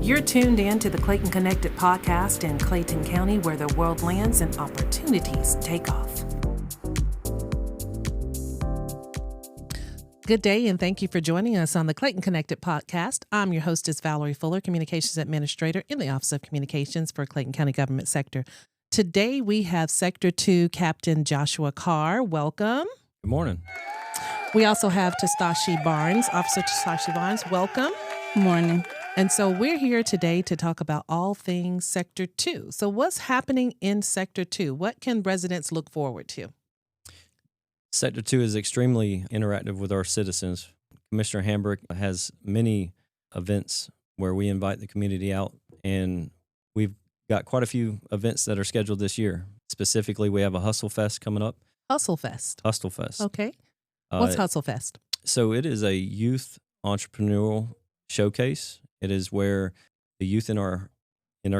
You're tuned in to the Clayton Connected podcast in Clayton County, where the world lands and opportunities take off. Good day, and thank you for joining us on the Clayton Connected podcast. I'm your hostess, Valerie Fuller, Communications Administrator in the Office of Communications for Clayton County Government Sector. Today, we have Sector 2 Captain Joshua Carr. Welcome. Good morning. We also have Ter'Stace Barnes, Officer Ter'Stace Barnes. Welcome. Good morning. And so we're here today to talk about all things Sector 2. So what's happening in Sector 2? What can residents look forward to? Sector 2 is extremely interactive with our citizens. Commissioner Hambrick has many events where we invite the community out, and we've got quite a few events that are scheduled this year. Specifically, we have a Hustle Fest coming up. Hustle Fest. Hustle Fest. Okay. What's Hustle Fest? So it is a youth entrepreneurial showcase. It is where the youth in our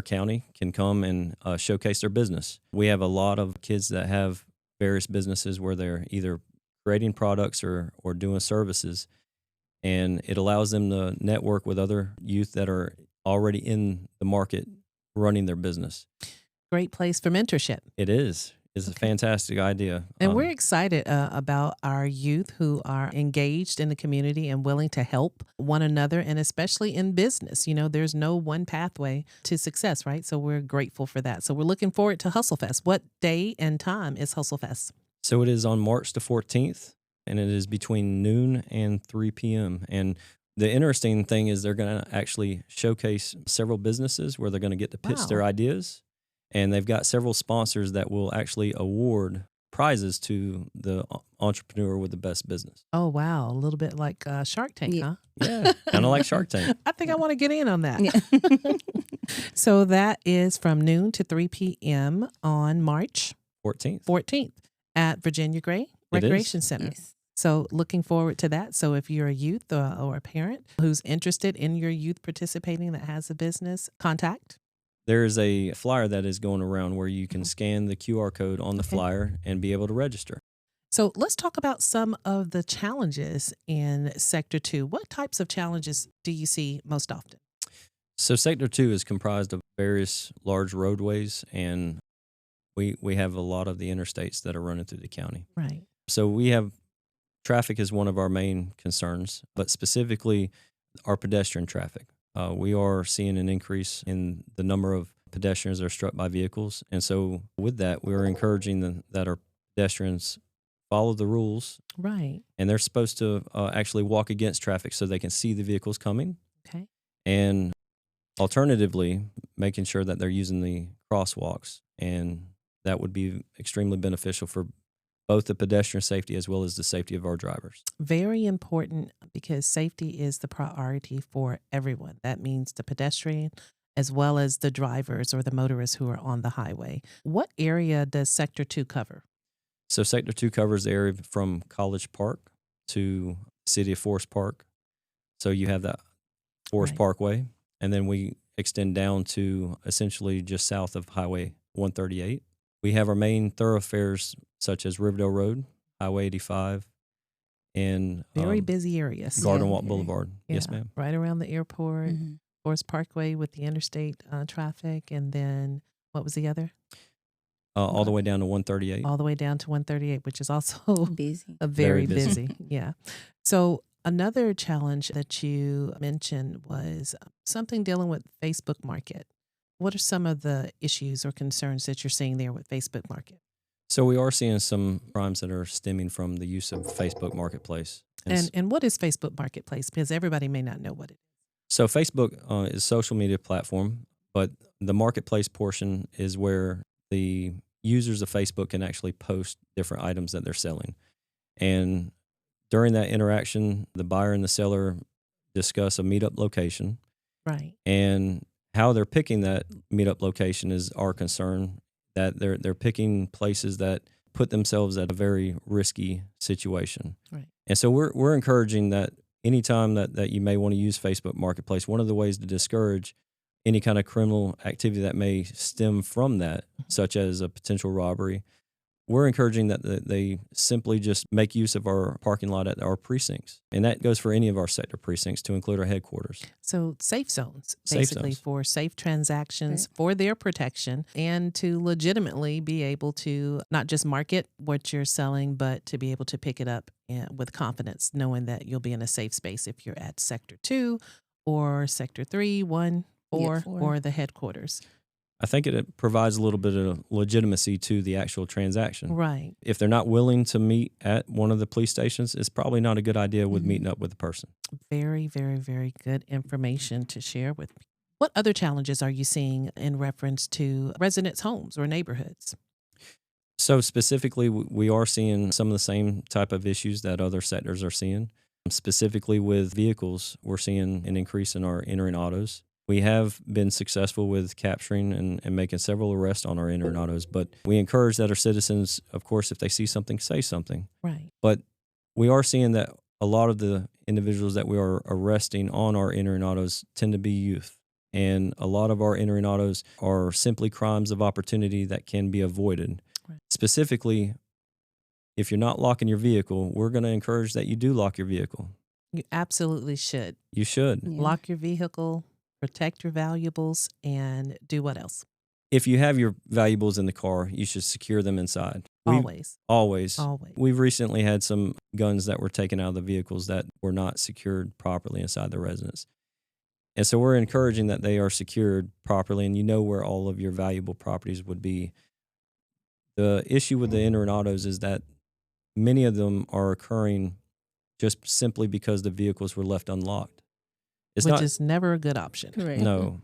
county can come and showcase their business. We have a lot of kids that have various businesses where they're either creating products or doing services, and it allows them to network with other youth that are already in the market running their business. Great place for mentorship. It is. It's a fantastic idea. And we're excited about our youth who are engaged in the community and willing to help one another, and especially in business. You know, there's no one pathway to success, right? So we're grateful for that. So we're looking forward to Hustle Fest. What day and time is Hustle Fest? So it is on March the 14th, and it is between noon and 3 p.m. And the interesting thing is they're going to actually showcase several businesses where they're going to get to pitch their ideas. And they've got several sponsors that will actually award prizes to the entrepreneur with the best business. Oh, wow. A little bit like Shark Tank, huh? Yeah, kind of like Shark Tank. I think I want to get in on that. Yeah. So that is from noon to 3 p.m. on March 14th at Virginia Gray Recreation Center. Yes. So looking forward to that. So if you're a youth or a parent who's interested in your youth participating that has a business, contact. There's a flyer that is going around where you can scan the QR code on the flyer and be able to register. So let's talk about some of the challenges in Sector 2. What types of challenges do you see most often? So Sector 2 is comprised of various large roadways, and we have a lot of the interstates that are running through the county. Right. So we have traffic is one of our main concerns, but specifically our pedestrian traffic. We are seeing an increase in the number of pedestrians that are struck by vehicles. And so with that, we're encouraging that our pedestrians follow the rules. Right. And they're supposed to actually walk against traffic so they can see the vehicles coming. Okay. And alternatively, making sure that they're using the crosswalks. And that would be extremely beneficial for both the pedestrian safety as well as the safety of our drivers. Very important, because safety is the priority for everyone. That means the pedestrian as well as the drivers or the motorists who are on the highway. What area does Sector 2 cover? So Sector 2 covers the area from College Park to City of Forest Park. So you have that Forest Parkway, and then we extend down to essentially just south of Highway 138. We have our main thoroughfares such as Riverdale Road, Highway 85, and very busy areas. Garden Walk Boulevard. Yeah, yes, ma'am. Right around the airport, Forest Parkway with the interstate traffic, and then what was the other? All the way down to 138. All the way down to 138, which is also busy. Very busy. Yeah. So another challenge that you mentioned was something dealing with Facebook Market. What are some of the issues or concerns that you're seeing there with Facebook Market? So we are seeing some crimes that are stemming from the use of Facebook Marketplace. And what is Facebook Marketplace? Because everybody may not know what it is. So Facebook is a social media platform, but the marketplace portion is where the users of Facebook can actually post different items that they're selling. And during that interaction, the buyer and the seller discuss a meetup location. Right. And how they're picking that meetup location is our concern, that they're picking places that put themselves at a very risky situation. Right. And so we're encouraging that anytime that you may want to use Facebook Marketplace, one of the ways to discourage any kind of criminal activity that may stem from that, such as a potential robbery we're encouraging that they simply just make use of our parking lot at our precincts. And that goes for any of our sector precincts to include our headquarters. So safe zones, Safe basically zones. for safe transactions, for their protection, and to legitimately be able to not just market what you're selling, but to be able to pick it up with confidence, knowing that you'll be in a safe space if you're at Sector 2 or Sector 3, 1, 4, or the headquarters. I think it provides a little bit of legitimacy to the actual transaction. Right. If they're not willing to meet at one of the police stations, it's probably not a good idea with meeting up with the person. Very, very, very good information to share with me. What other challenges are you seeing in reference to residents' homes or neighborhoods? So specifically, we are seeing some of the same type of issues that other sectors are seeing. Specifically with vehicles, we're seeing an increase in our entering autos. We have been successful with capturing and making several arrests on our entering autos, but we encourage that our citizens, of course, if they see something, say something. Right. But we are seeing that a lot of the individuals that we are arresting on our entering autos tend to be youth. And a lot of our entering autos are simply crimes of opportunity that can be avoided. Right. Specifically, if you're not locking your vehicle, we're going to encourage that you do lock your vehicle. You absolutely should. You should. Yeah. Lock your vehicle, protect your valuables, and do what else? If you have your valuables in the car, you should secure them inside. Always. We've recently had some guns that were taken out of the vehicles that were not secured properly inside the residence. And so we're encouraging that they are secured properly and you know where all of your valuable properties would be. The issue with the entering autos is that many of them are occurring just simply because the vehicles were left unlocked. Which is never a good option. Correct. No.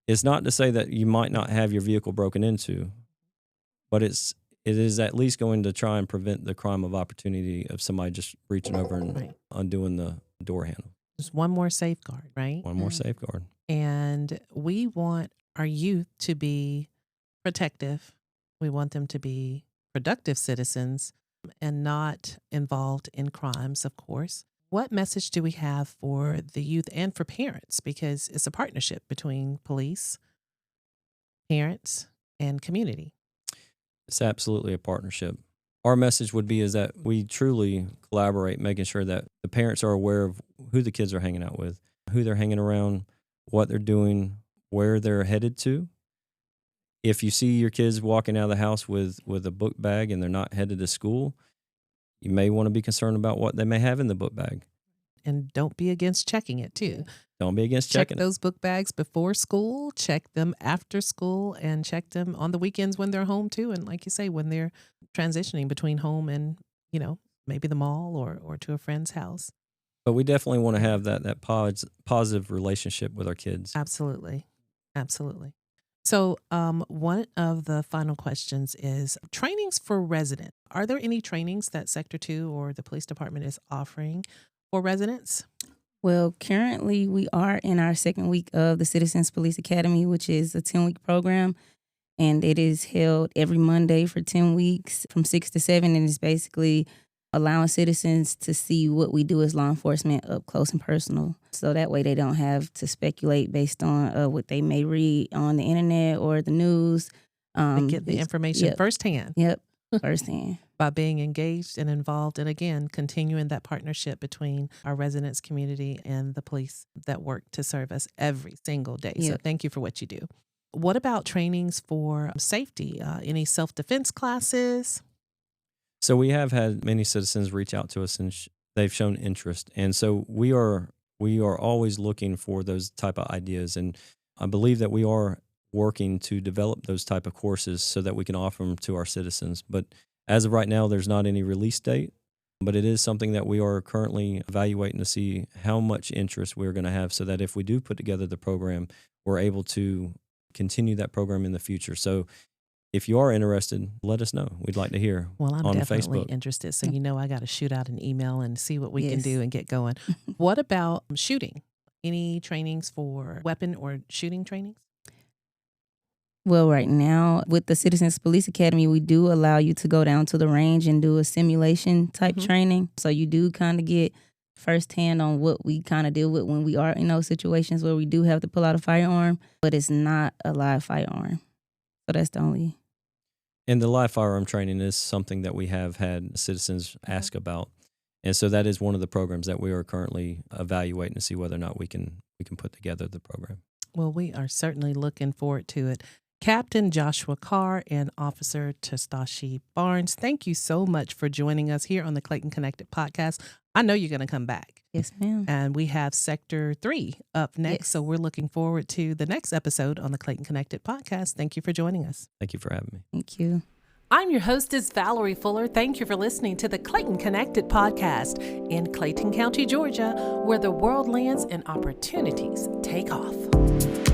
It's not to say that you might not have your vehicle broken into, but it is at least going to try and prevent the crime of opportunity of somebody just reaching over and undoing the door handle. Just one more safeguard, right? One more safeguard. And we want our youth to be protective. We want them to be productive citizens and not involved in crimes, of course. What message do we have for the youth and for parents? Because it's a partnership between police, parents, and community. It's absolutely a partnership. Our message would be is that we truly collaborate, making sure that the parents are aware of who the kids are hanging out with, who they're hanging around, what they're doing, where they're headed to. If you see your kids walking out of the house with a book bag and they're not headed to school, you may want to be concerned about what they may have in the book bag. And don't be against checking it, too. Don't be against checking it. Check those book bags before school, check them after school, and check them on the weekends when they're home, too. And like you say, when they're transitioning between home and, maybe the mall or to a friend's house. But we definitely want to have that positive relationship with our kids. Absolutely. Absolutely. So one of the final questions is trainings for residents. Are there any trainings that Sector 2 or the police department is offering for residents? Well, currently we are in our second week of the Citizens Police Academy, which is a 10-week program. And it is held every Monday for 10 weeks from 6 to 7. And it's basically allowing citizens to see what we do as law enforcement up close and personal. So that way they don't have to speculate based on what they may read on the internet or the news. They get the information firsthand. Yep, firsthand. By being engaged and involved. And again, continuing that partnership between our residents, community, and the police that work to serve us every single day. Yep. So thank you for what you do. What about trainings for safety? Any self-defense classes? So we have had many citizens reach out to us and they've shown interest. And so we are always looking for those type of ideas. And I believe that we are working to develop those type of courses so that we can offer them to our citizens. But as of right now, there's not any release date, but it is something that we are currently evaluating to see how much interest we're going to have so that if we do put together the program, we're able to continue that program in the future. So if you are interested, let us know. We'd like to hear on Facebook. Well, I'm definitely interested. So I got to shoot out an email and see what we can do and get going. What about shooting? Any trainings for weapon or shooting trainings? Well, right now with the Citizens Police Academy, we do allow you to go down to the range and do a simulation type training. So you do kind of get firsthand on what we kind of deal with when we are in those situations where we do have to pull out a firearm, but it's not a live firearm. So that's the only. And the live firearm training is something that we have had citizens ask about. And so that is one of the programs that we are currently evaluating to see whether or not we can put together the program. Well, we are certainly looking forward to it. Captain Joshua Carr and Officer Ter'Stace Barnes, thank you so much for joining us here on the Clayton Connected podcast. I know you're going to come back. Yes, ma'am. And we have Sector 3 up next. Yes. So we're looking forward to the next episode on the Clayton Connected podcast. Thank you for joining us. Thank you for having me. Thank you. I'm your hostess, Valerie Fuller. Thank you for listening to the Clayton Connected podcast in Clayton County, Georgia, where the world lands and opportunities take off.